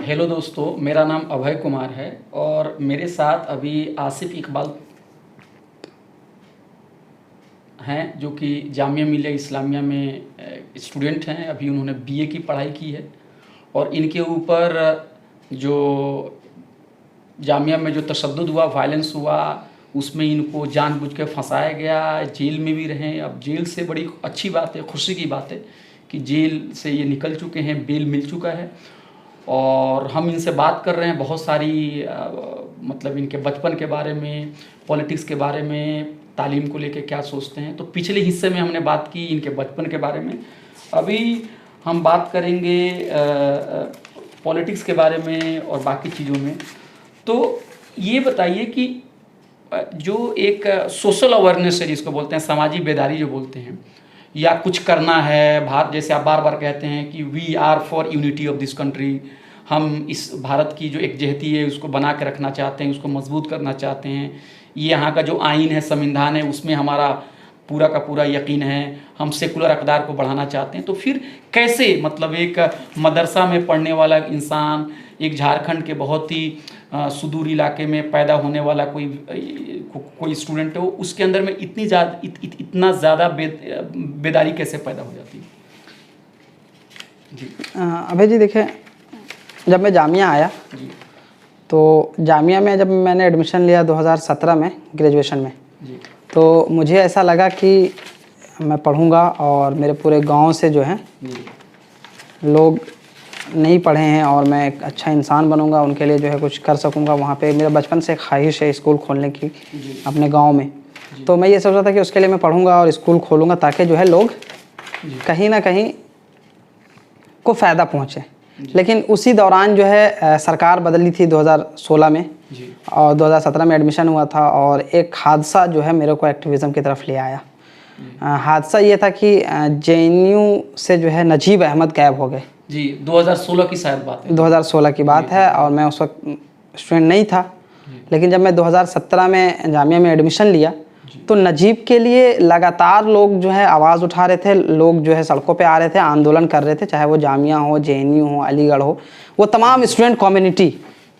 Hello दोस्तों, मेरा नाम अभय कुमार है और मेरे साथ अभी आसिफ इकबाल हैं जो कि जामिया मिलिया इस्लामिया में स्टूडेंट हैं। अभी उन्होंने बीए की पढ़ाई की है और इनके ऊपर जो जामिया में जो तशद्दुद हुआ, वायलेंस हुआ, उसमें इनको जानबूझ के फंसाया गया, जेल में भी रहे। अब जेल से बड़ी अच्छी बात है, खुशी की बात है कि जेल से ये निकल चुके हैं, बेल मिल चुका है और हम इनसे बात कर रहे हैं बहुत सारी मतलब इनके बचपन के बारे में, पॉलिटिक्स के बारे में, तालीम को लेके क्या सोचते हैं। तो पिछले हिस्से में हमने बात की इनके बचपन के बारे में। अभी हम बात करेंगे पॉलिटिक्स के बारे में और बाकी चीज़ों में। तो ये बताइए कि जो एक सोशल अवेयरनेस है जिसको बोलते हैं, सामाजिक बेदारी जो बोलते हैं, या कुछ करना है भारत, जैसे आप बार बार कहते हैं कि we are for unity of this country, हम इस भारत की जो एकजहती है उसको बना के रखना चाहते हैं, उसको मजबूत करना चाहते हैं। ये यहाँ का जो आइन है, संविधान है, उसमें हमारा पूरा का पूरा यकीन है, हम सेकुलर अक़दार को बढ़ाना चाहते हैं। तो फिर कैसे, मतलब एक मदरसा में पढ़ने वाला इंसान, एक झारखंड के बहुत ही सुदूर इलाके में पैदा होने वाला कोई स्टूडेंट हो, उसके अंदर में इतना ज़्यादा बेदारी कैसे पैदा हो जाती है? जी अभय जी, देखें, जब मैं जामिया आया जी तो जामिया में जब मैंने एडमिशन लिया 2017 में ग्रेजुएशन में जी तो मुझे ऐसा लगा कि मैं पढ़ूंगा और मेरे पूरे गांव से जो है लोग नहीं पढ़े हैं और मैं एक अच्छा इंसान बनूंगा, उनके लिए जो है कुछ कर सकूंगा। वहाँ पे मेरा बचपन से ख्वाहिश है स्कूल खोलने की अपने गांव में। तो मैं ये सोच रहा था कि उसके लिए मैं पढ़ूंगा और स्कूल खोलूंगा ताकि जो है लोग कहीं ना कहीं को फ़ायदा पहुँचे। लेकिन उसी दौरान जो है सरकार बदली थी 2016 में और 2017 में एडमिशन हुआ था और एक हादसा जो है मेरे को एक्टिविज़म की तरफ ले आया। हादसा ये था कि जेएनयू से जो है नजीब अहमद गायब हो गए। जी 2016 की शायद बात है। 2016 की बात है और मैं उस वक्त स्टूडेंट नहीं था। लेकिन जब मैं 2017 में जामिया में एडमिशन लिया तो नजीब के लिए लगातार लोग जो है आवाज़ उठा रहे थे, लोग जो है सड़कों पे आ रहे थे, आंदोलन कर रहे थे, चाहे वो जामिया हो, जेएनयू हो, अलीगढ़ हो, वो तमाम स्टूडेंट कम्युनिटी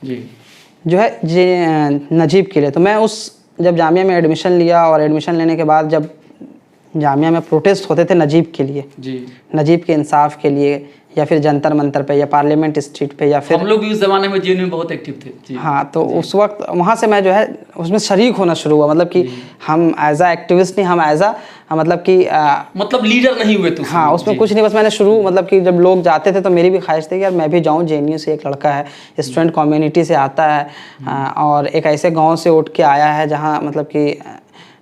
जो है नजीब के लिए। तो मैं जब जामिया में एडमिशन लिया और एडमिशन लेने के बाद जब जामिया में प्रोटेस्ट होते थे नजीब के लिए, नजीब के इंसाफ के लिए, या फिर जंतर मंतर पे या पार्लियामेंट स्ट्रीट पे, या फिर हम लोग भी उस ज़माने में जेएनयू में बहुत एक्टिव थे जी। हाँ, तो उस वक्त वहाँ से मैं जो है उसमें शरीक होना शुरू हुआ। मतलब कि हम एज आ एक्टिविस्ट नहीं, हम एज आ मतलब कि मतलब लीडर नहीं हुए तो हाँ, उसमें कुछ नहीं, बस मैंने शुरू, मतलब कि जब लोग जाते थे तो मेरी भी ख्वाहिश थी कि यार मैं भी जाऊँ। जेएनयू से एक लड़का है, स्टूडेंट कम्युनिटी से आता है और एक ऐसे गाँव से उठ के आया है जहाँ मतलब कि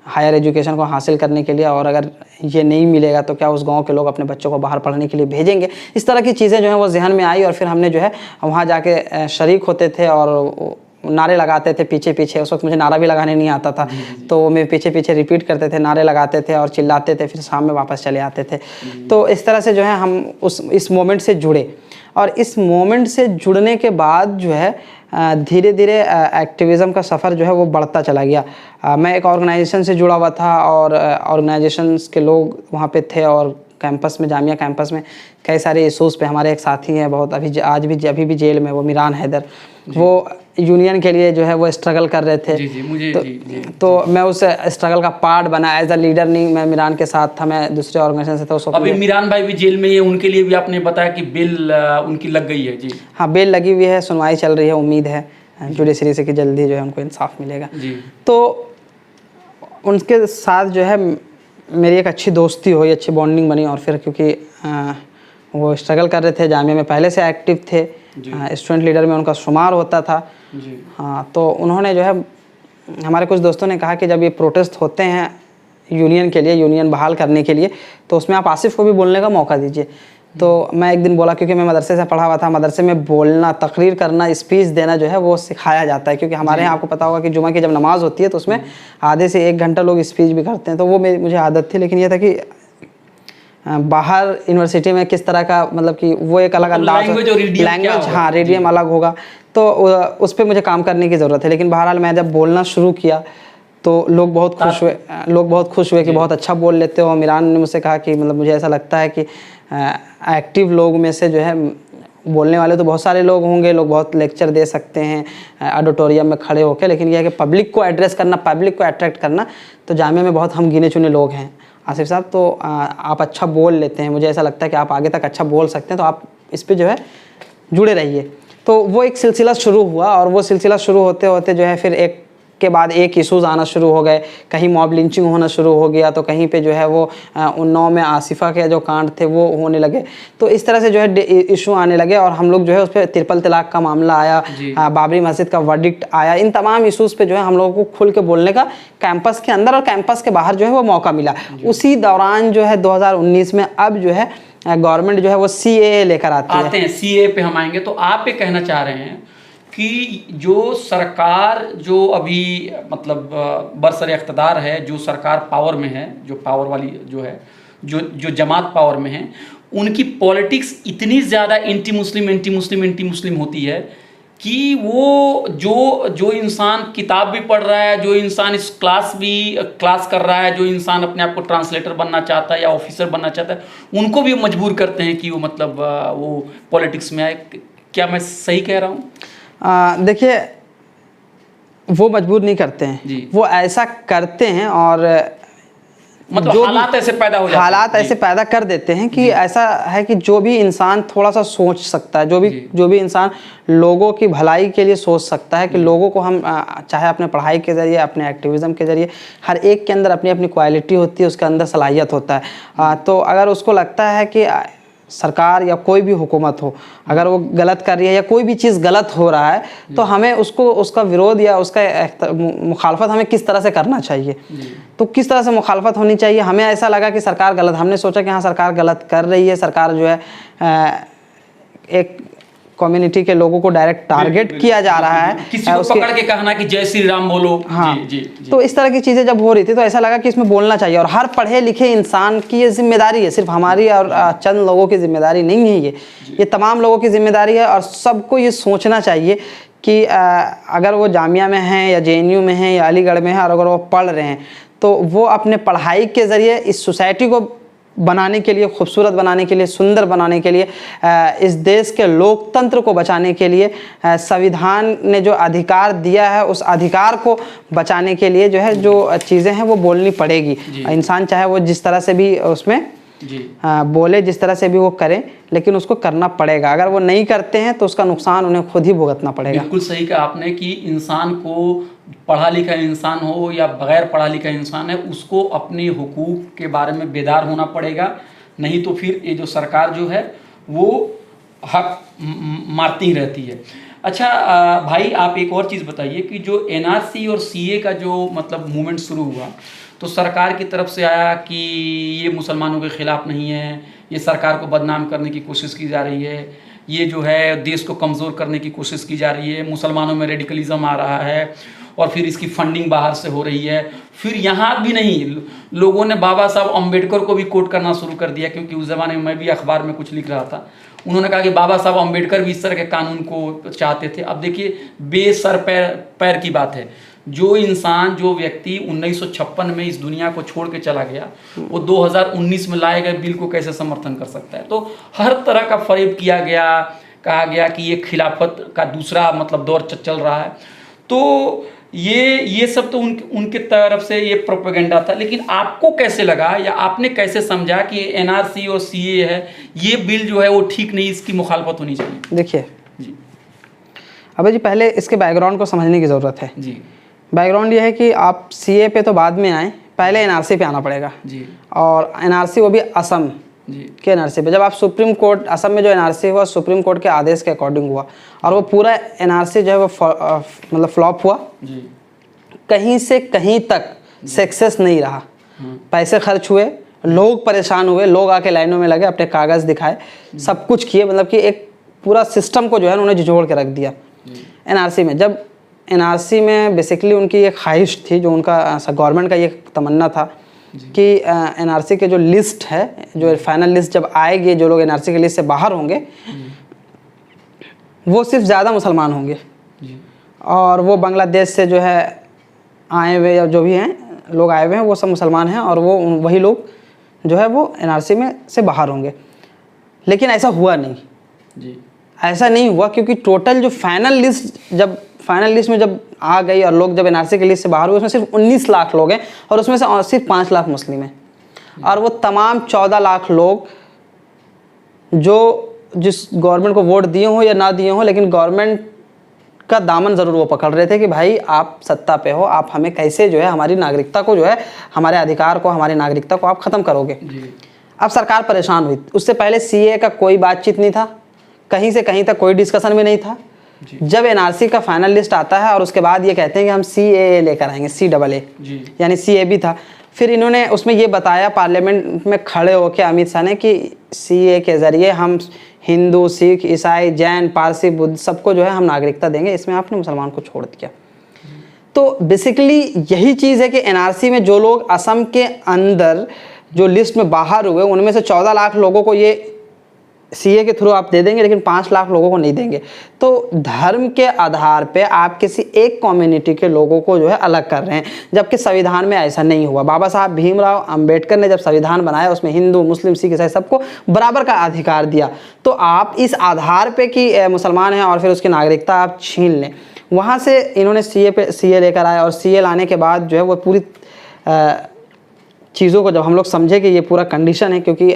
हायर एजुकेशन को हासिल करने के लिए, और अगर ये नहीं मिलेगा तो क्या उस गांव के लोग अपने बच्चों को बाहर पढ़ने के लिए भेजेंगे। इस तरह की चीज़ें जो हैं वो जहन में आई और फिर हमने जो है वहाँ जाके शरीक होते थे और नारे लगाते थे पीछे पीछे। उस वक्त मुझे नारा भी लगाने नहीं आता था, तो वो मेरे पीछे पीछे रिपीट करते थे, नारे लगाते थे और चिल्लाते थे, फिर शाम में वापस चले आते थे। तो इस तरह से जो है हम इस मोमेंट से जुड़े और इस मोमेंट से जुड़ने के बाद जो है धीरे धीरे एक्टिविज़म का सफ़र जो है वो बढ़ता चला गया। मैं एक ऑर्गेनाइजेशन से जुड़ा हुआ था और ऑर्गेनाइजेशंस के लोग वहाँ पे थे और कैंपस में, जामिया कैंपस में कई सारे इशूज़ पे हमारे एक साथी हैं बहुत अभी भी जेल में, वो मीरान हैदर, वो यूनियन के लिए जो है वो स्ट्रगल कर रहे थे। तो मैं उस स्ट्रगल का पार्ट बना, एज अ लीडर नहीं, मैं मीरान के साथ था, मैं दूसरे ऑर्गेनाइजेशन से था उस वक्त। अभी मीरान भाई भी जेल में है, उनके लिए भी आपने बताया कि बेल उनकी लग गई है? जी हाँ, बेल लगी हुई है, सुनवाई चल रही है, उम्मीद है जुडिशरी से कि जल्दी जो है उनको इंसाफ मिलेगा। तो उनके साथ जो है मेरी एक अच्छी दोस्ती हुई, अच्छी बॉन्डिंग बनी और फिर क्योंकि वो स्ट्रगल कर रहे थे, जामिया में पहले से एक्टिव थे, स्टूडेंट लीडर में उनका शुमार होता था। हाँ, तो उन्होंने जो है, हमारे कुछ दोस्तों ने कहा कि जब ये प्रोटेस्ट होते हैं यूनियन के लिए, यूनियन बहाल करने के लिए, तो उसमें आप आसिफ को भी बोलने का मौका दीजिए। तो मैं एक दिन बोला, क्योंकि मैं मदरसे से पढ़ा हुआ था, मदरसे में बोलना, तकरीर करना, स्पीच देना जो है वो सिखाया जाता है, क्योंकि हमारे यहाँ आपको पता होगा कि जुमा की जब नमाज़ होती है तो उसमें आधे से 1 घंटा लोग स्पीच भी करते हैं। तो वो मुझे आदत थी, लेकिन ये था कि बाहर यूनिवर्सिटी में किस तरह का, मतलब कि वो एक अलग अंदाज, लैंग्वेज, हाँ, रेडियम अलग होगा, तो उस पर मुझे काम करने की ज़रूरत है। लेकिन बहरहाल मैं जब बोलना शुरू किया तो लोग बहुत खुश हुए कि बहुत अच्छा बोल लेते हो। मीरान ने मुझसे कहा कि मतलब मुझे ऐसा लगता है कि एक्टिव लोग में से जो है बोलने वाले तो बहुत सारे लोग होंगे, लोग बहुत लेक्चर दे सकते हैं ऑडिटोरियम में खड़े होकर, लेकिन यह है कि पब्लिक को एड्रेस करना, पब्लिक को अट्रैक्ट करना, तो जामिया में बहुत हम गिने चुने लोग हैं। आसिफ साहब, तो आप अच्छा बोल लेते हैं, मुझे ऐसा लगता है कि आप आगे तक अच्छा बोल सकते हैं, तो आप इस पर जो है जुड़े रहिए। तो वो एक सिलसिला शुरू हुआ, और वो सिलसिला शुरू होते होते जो है फिर एक के बाद एक इशूज़ आना शुरू हो गए। कहीं मॉब लिंचिंग होना शुरू हो गया, तो कहीं पे जो है वो उन्नाव में आसिफा के जो कांड थे वो होने लगे। तो इस तरह से जो है इशू आने लगे, और हम लोग जो है उस पर ट्रिपल तलाक का मामला आया, बाबरी मस्जिद का वर्डिक्ट आया। इन तमाम इशूज़ पे जो है हम लोगों को खुल के बोलने का कैंपस के अंदर और कैंपस के बाहर जो है वो मौका मिला। उसी दौरान जो है 2019 में अब जो है गवर्नमेंट जो है वो CAA लेकर आते हैं। CAA पे हम आएंगे। तो आप ये कहना चाह रहे हैं कि जो सरकार जो अभी मतलब बरसर इख्तदार है, जो सरकार पावर में है, जो पावर वाली जो है, जो जमात पावर में है, उनकी पॉलिटिक्स इतनी ज़्यादा एंटी मुस्लिम होती है कि वो जो इंसान किताब भी पढ़ रहा है, जो इंसान इस क्लास कर रहा है, जो इंसान अपने आप को ट्रांसलेटर बनना चाहता है या ऑफिसर बनना चाहता है, उनको भी मजबूर करते हैं कि वो मतलब वो पॉलिटिक्स में आए। क्या मैं सही कह रहा हूँ? देखिए, वो मजबूर नहीं करते हैं, वो ऐसा करते हैं, और मतलब जो हालात ऐसे पैदा हो जाते हैं, हालात ऐसे पैदा कर देते हैं कि ऐसा है कि जो भी इंसान थोड़ा सा सोच सकता है, जो भी इंसान लोगों की भलाई के लिए सोच सकता है, कि लोगों को हम चाहे अपने पढ़ाई के ज़रिए, अपने एक्टिविज़म के ज़रिए, हर एक के अंदर अपनी अपनी क्वालिटी होती है, उसके अंदर सलाहियत होता है। तो अगर उसको लगता है कि सरकार या कोई भी हुकूमत हो, अगर वो गलत कर रही है या कोई भी चीज़ गलत हो रहा है, तो हमें उसका विरोध या उसका मुखालफत हमें किस तरह से करना चाहिए। तो किस तरह से मुखालफत होनी चाहिए? हमें ऐसा लगा कि सरकार गलत, हमने सोचा कि हाँ सरकार गलत कर रही है, सरकार जो है एक कम्युनिटी के लोगों को डायरेक्ट टारगेट किया जा रहा है, किसी को पकड़ के कहना कि जय श्री राम बोलो। हाँ, जी। तो इस तरह की चीज़ें जब हो रही थी, तो ऐसा लगा कि इसमें बोलना चाहिए, और हर पढ़े लिखे इंसान की ये जिम्मेदारी है, सिर्फ हमारी और चंद लोगों की जिम्मेदारी नहीं है, ये तमाम लोगों की जिम्मेदारी है। और सबको ये सोचना चाहिए कि अगर वो जामिया में हैं या JNU में हैं या अलीगढ़ में हैं, और अगर वो पढ़ रहे हैं, तो वो अपने पढ़ाई के ज़रिए इस सोसाइटी को बनाने के लिए, खूबसूरत बनाने के लिए, सुंदर बनाने के लिए, इस देश के लोकतंत्र को बचाने के लिए, संविधान ने जो अधिकार दिया है उस अधिकार को बचाने के लिए जो है जो चीज़ें हैं वो बोलनी पड़ेगी। इंसान चाहे वो जिस तरह से भी उसमें बोले, जिस तरह से भी वो करें, लेकिन उसको करना पड़ेगा। अगर वो नहीं करते हैं तो उसका नुकसान उन्हें खुद ही भुगतना पड़ेगा। बिल्कुल सही कहा आपने कि इंसान को, पढ़ा लिखा इंसान हो या बगैर पढ़ा लिखा इंसान है, उसको अपने हुकूक के बारे में बेदार होना पड़ेगा, नहीं तो फिर ये जो सरकार जो है वो हक मारती ही रहती है। अच्छा भाई, आप एक और चीज़ बताइए कि जो NRC और CA का जो मतलब मूवमेंट शुरू हुआ, तो सरकार की तरफ से आया कि ये मुसलमानों के ख़िलाफ़ नहीं है, ये सरकार को बदनाम करने की कोशिश की जा रही है, ये जो है देश को कमज़ोर करने की कोशिश की जा रही है, मुसलमानों में रेडिकलिज्म आ रहा है, और फिर इसकी फंडिंग बाहर से हो रही है। फिर यहाँ भी नहीं, लोगों ने बाबा साहब अम्बेडकर को भी कोट करना शुरू कर दिया, क्योंकि उस ज़माने में मैं भी अखबार में कुछ लिख रहा था। उन्होंने कहा कि बाबा साहब अम्बेडकर भी इस तरह के कानून को चाहते थे। अब देखिए, बेसर पैर की बात है, जो इंसान, जो व्यक्ति 1956 में इस दुनिया को छोड़ के चला गया, वो 2019 में लाए गए बिल को कैसे समर्थन कर सकता है? तो हर तरह का फरेब किया गया, कहा गया कि ये खिलाफत का दूसरा मतलब दौर चल रहा है। तो ये सब तो उनके तरफ से ये प्रोपेगेंडा था। लेकिन आपको कैसे लगा या आपने कैसे समझा कि NRC और CA है, ये बिल जो है वो ठीक नहीं, इसकी मुखालफत होनी चाहिए? देखिए जी, अबे जी, पहले इसके बैकग्राउंड को समझने की ज़रूरत है जी। बैकग्राउंड ये है कि आप CA पे तो बाद में आए, पहले NRC पे आना पड़ेगा जी। और NRC वो भी असम के NRC पे। जब आप सुप्रीम कोर्ट, असम में जो NRC हुआ सुप्रीम कोर्ट के आदेश के अकॉर्डिंग हुआ, और वो पूरा NRC जो है वो मतलब फ्लॉप हुआ जी। कहीं से कहीं तक सक्सेस नहीं रहा, पैसे खर्च हुए, लोग परेशान हुए, लोग आके लाइनों में लगे, अपने कागज़ दिखाए, सब कुछ किए, मतलब कि एक पूरा सिस्टम को जो है उन्होंने झिझोड़ के रख दिया NRC में। जब NRC में बेसिकली उनकी एक ख्वाहिश थी, जो उनका गवर्नमेंट का ये तमन्ना था कि NRC के जो लिस्ट है, जो फाइनल लिस्ट जब आएगी, जो लोग NRC के लिस्ट से बाहर होंगे वो सिर्फ ज़्यादा मुसलमान होंगे, और वो बांग्लादेश से जो है आए हुए या जो भी हैं लोग आए हुए हैं वो सब मुसलमान हैं, और वो वही लोग जो है वो NRC में से बाहर होंगे। लेकिन ऐसा हुआ नहीं जी। ऐसा नहीं हुआ, क्योंकि टोटल जो फाइनल लिस्ट में जब आ गई और लोग जब एनआरसी की लिस्ट से बाहर हुए, उसमें सिर्फ 19 लाख लोग हैं और उसमें से सिर्फ 5 लाख मुस्लिम हैं। और वो तमाम 14 लाख लोग जो जिस गवर्नमेंट को वोट दिए हों या ना दिए हों, लेकिन गवर्नमेंट का दामन ज़रूर वो पकड़ रहे थे कि भाई आप सत्ता पे हो, आप हमें कैसे जो है हमारी नागरिकता को जो है हमारे अधिकार को, हमारी नागरिकता को आप ख़त्म करोगे। अब सरकार परेशान हुई। उससे पहले सीए का कोई बातचीत नहीं था, कहीं से कहीं तक कोई डिस्कशन भी नहीं था। जब एनआरसी का फाइनल लिस्ट आता है और उसके बाद ये कहते हैं कि हम CAA लेकर आएंगे, CAA यानी CAB था। फिर इन्होंने उसमें ये बताया पार्लियामेंट में खड़े होकर अमित शाह ने कि CAA के ज़रिए हम हिंदू, सिख, ईसाई, जैन, पारसी, बुद्ध सबको जो है हम नागरिकता देंगे, इसमें आपने मुसलमान को छोड़ दिया। तो बेसिकली यही चीज़ है कि एनआरसी में जो लोग असम के अंदर जो लिस्ट में बाहर हुए, उनमें से 14 लाख लोगों को ये CA के थ्रू आप दे देंगे, लेकिन 5 लाख लोगों को नहीं देंगे। तो धर्म के आधार पे आप किसी एक कम्युनिटी के लोगों को जो है अलग कर रहे हैं, जबकि संविधान में ऐसा नहीं हुआ। बाबा साहब भीमराव अंबेडकर ने जब संविधान बनाया, उसमें हिंदू, मुस्लिम, सिख, ईसाई सबको बराबर का अधिकार दिया। तो आप इस आधार पे कि मुसलमान हैं और फिर उसकी नागरिकता आप छीन लें, वहाँ से इन्होंने CA लेकर आए। और CA लाने के बाद जो है वो पूरी चीज़ों को जब हम लोग समझे कि ये पूरा कंडीशन है, क्योंकि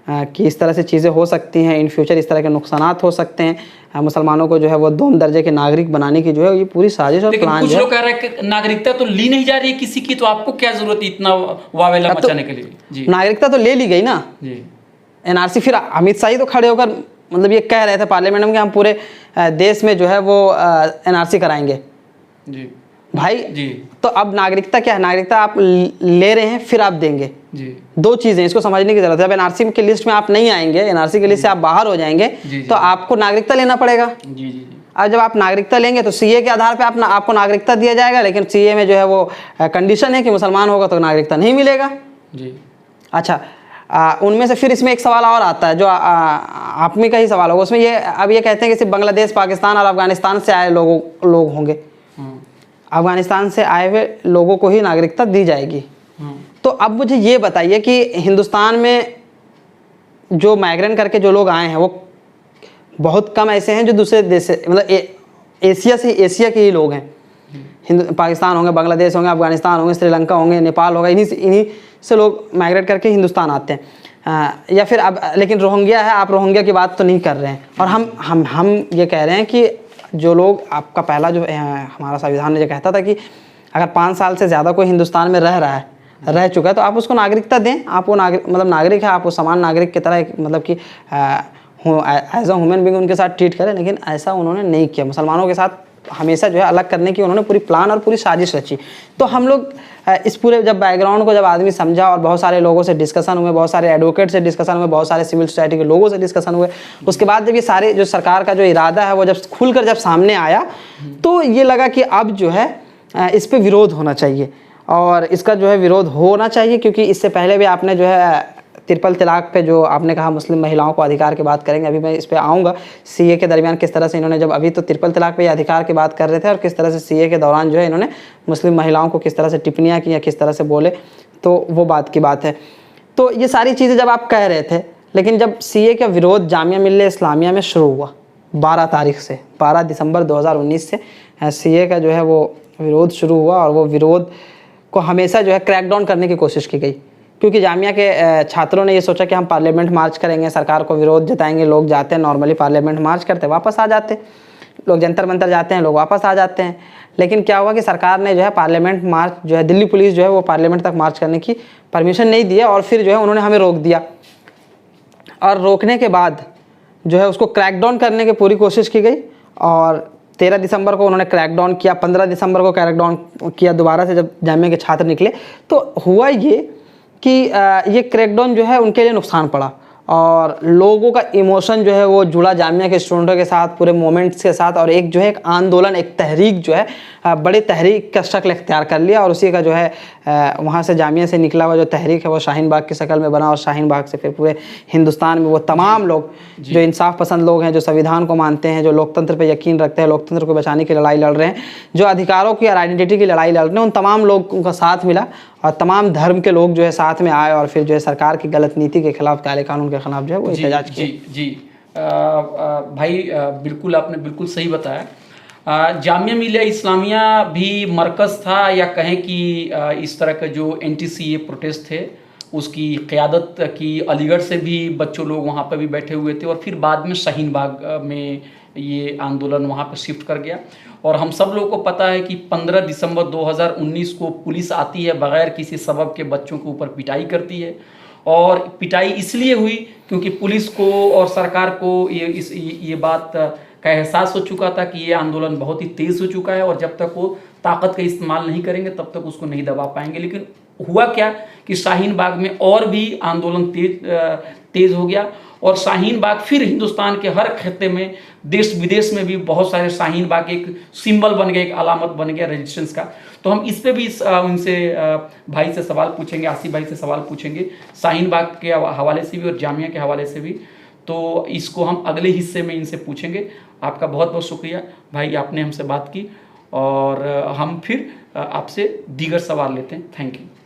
कि इस तरह से चीज़ें हो सकती हैं, इन फ्यूचर इस तरह के नुकसानात हो सकते हैं, मुसलमानों को जो है वो 2 दर्जे के नागरिक बनाने की जो है ये पूरी साजिश और प्लान है। कुछ लोग कह रहे हैं कि नागरिकता तो ली नहीं जा रही है किसी की, तो आपको क्या जरूरत है इतना वावेला मचाने के लिए? जी, नागरिकता तो ले ली गई ना जी। एनआरसी। फिर अमित शाह ही तो खड़े होकर मतलब ये कह रहे थे पार्लियामेंट में कि हम पूरे देश में जो है वो एनआरसी कराएंगे। जी भाई जी। तो अब नागरिकता क्या है? नागरिकता आप ले रहे हैं, फिर आप देंगे। जी। 2 चीज़ें इसको समझने की जरूरत है। अब एनआरसी की लिस्ट में आप नहीं आएंगे, एनआरसी की लिस्ट से आप बाहर हो जाएंगे, तो आपको नागरिकता लेना पड़ेगा। जी जी। अब जब आप नागरिकता लेंगे तो CA के आधार पे आपको नागरिकता दिया जाएगा, लेकिन CA में जो है वो कंडीशन है कि मुसलमान होगा तो नागरिकता नहीं मिलेगा। जी। अच्छा, उनमें से फिर इसमें एक सवाल और आता है जो आप में का ही सवाल होगा। उसमें ये अब ये कहते हैं कि सिर्फ बांग्लादेश, पाकिस्तान और अफगानिस्तान से आए लोग होंगे। अफगानिस्तान से आए हुए लोगों को ही नागरिकता दी जाएगी। तो अब मुझे ये बताइए कि हिंदुस्तान में जो माइग्रेंट करके जो लोग आए हैं वो बहुत कम ऐसे हैं जो दूसरे देश से, मतलब एशिया के ही लोग हैं। पाकिस्तान होंगे, बांग्लादेश होंगे, अफगानिस्तान होंगे, श्रीलंका होंगे, नेपाल होगा, इन्हीं से लोग माइग्रेट करके हिंदुस्तान आते हैं। या फिर अब लेकिन रोहिंग्या है, आप रोहिंग्या की बात तो नहीं कर रहे हैं। और हम ये कह रहे हैं कि जो लोग आपका पहला जो हमारा संविधान ने जो कहता था कि अगर 5 साल से ज़्यादा कोई हिंदुस्तान में रह चुका है तो आप उसको नागरिकता दें। आप वो नागरिक है, आप वो समान नागरिक की तरह मतलब कि एज अ ह्यूमन बीइंग उनके साथ ट्रीट करें, लेकिन ऐसा उन्होंने नहीं किया। मुसलमानों के साथ हमेशा जो है अलग करने की उन्होंने पूरी प्लान और पूरी साजिश रची। तो हम लोग इस पूरे जब बैकग्राउंड को जब आदमी समझा और बहुत सारे लोगों से डिस्कशन हुए, बहुत सारे एडवोकेट से डिस्कशन हुए, बहुत सारे सिविल सोसाइटी के लोगों से डिस्कशन हुए, उसके बाद जब ये सारे जो सरकार का जो इरादा है वो जब खुलकर जब सामने आया तो ये लगा कि अब जो है इस पर विरोध होना चाहिए और इसका जो है विरोध होना चाहिए। क्योंकि इससे पहले भी आपने जो है ट्रिपल तलाक पे जो आपने कहा मुस्लिम महिलाओं को अधिकार की बात करेंगे, अभी मैं इस पे आऊँगा। CA के दरमियान किस तरह से इन्होंने जब अभी तो ट्रिपल तलाक पे अधिकार की बात कर रहे थे और किस तरह से CA के दौरान जो है इन्होंने मुस्लिम महिलाओं को किस तरह से टिप्पणियाँ की या किस तरह से बोले, तो वो बात की बात है। तो ये सारी चीज़ें जब आप कह रहे थे, लेकिन जब CA का विरोध जामिया मिल्लिया इस्लामिया में शुरू हुआ 12 तारीख से, 12 दिसंबर 2019 से CA का जो है वो विरोध शुरू हुआ और वो विरोध को हमेशा जो है क्रैकडाउन करने की कोशिश की गई। क्योंकि जामिया के छात्रों ने ये सोचा कि हम पार्लियामेंट मार्च करेंगे, सरकार को विरोध जताएंगे। लोग जाते हैं नॉर्मली पार्लियामेंट मार्च करते, वापस आ जाते, लोग जंतर मंतर जाते हैं, लोग वापस आ जाते हैं। लेकिन क्या हुआ कि सरकार ने जो है पार्लियामेंट मार्च जो है, दिल्ली पुलिस जो है वो पार्लियामेंट तक मार्च करने की परमिशन नहीं दिया और फिर जो है उन्होंने हमें रोक दिया। और रोकने के बाद जो है उसको क्रैकडाउन करने की पूरी कोशिश की गई और 13 दिसंबर को उन्होंने क्रैकडाउन किया, 15 दिसंबर को क्रैकडाउन किया दोबारा से जब जामिया के छात्र निकले। तो हुआ ये कि ये क्रैकडाउन जो है उनके लिए नुकसान पड़ा और लोगों का इमोशन जो है वो जुड़ा जामिया के स्टूडेंटों के साथ, पूरे मोमेंट्स के साथ, और एक जो है एक आंदोलन, एक तहरीक जो है बड़े तहरीक का शक्ल इख्तियार कर लिया। और उसी का जो है वहाँ से जामिया से निकला हुआ जो तहरीक है वो शाहीन बाग की शक्ल में बना और शाहीन बाग से फिर पूरे हिंदुस्तान में वो तमाम लोग जो इंसाफ पसंद लोग हैं, जो संविधान को मानते हैं, जो लोकतंत्र पर यकीन रखते हैं, लोकतंत्र को बचाने की लड़ाई लड़ रहे हैं, जो अधिकारों की और आइडेंटिटी की लड़ाई लड़ रहे हैं, उन तमाम लोगों का साथ मिला और तमाम धर्म के लोग जो है साथ में आए और फिर जो है सरकार की गलत नीति के खिलाफ, काले कानून के खिलाफ जो है वो एहतजाज किए। जी। भाई बिल्कुल आपने बिल्कुल सही बताया। जामिया मिलिया इस्लामिया भी मरकज़ था, या कहें कि इस तरह का जो NTCA प्रोटेस्ट थे उसकी क़यादत की अलीगढ़ से भी बच्चों लोग वहाँ पर भी बैठे हुए थे, और फिर बाद में शाहीन बाग में ये आंदोलन वहाँ पर शिफ्ट कर गया। और हम सब लोग को पता है कि 15 दिसंबर 2019 को पुलिस आती है, बग़ैर किसी सबब के बच्चों के ऊपर पिटाई करती है। और पिटाई इसलिए हुई क्योंकि पुलिस को और सरकार को ये बात का एहसास हो चुका था कि ये आंदोलन बहुत ही तेज़ हो चुका है, और जब तक वो ताकत का इस्तेमाल नहीं करेंगे तब तक उसको नहीं दबा पाएंगे। लेकिन हुआ क्या कि शाहीन बाग में और भी आंदोलन तेज़ हो गया, और शाहीन बाग फिर हिंदुस्तान के हर खत्ते में, देश विदेश में भी बहुत सारे शाहीन बाग एक सिंबल बन गया, एक अलामत बन गया रेजिस्टेंस का। तो हम इस पे भी उनसे भाई से सवाल पूछेंगे, आसिफ भाई से सवाल पूछेंगे शाहीन बाग के हवाले से भी और जामिया के हवाले से भी। तो इसको हम अगले हिस्से में इनसे पूछेंगे। आपका बहुत बहुत शुक्रिया भाई, आपने हमसे बात की, और हम फिर आपसे दीगर सवाल लेते हैं। Thank you.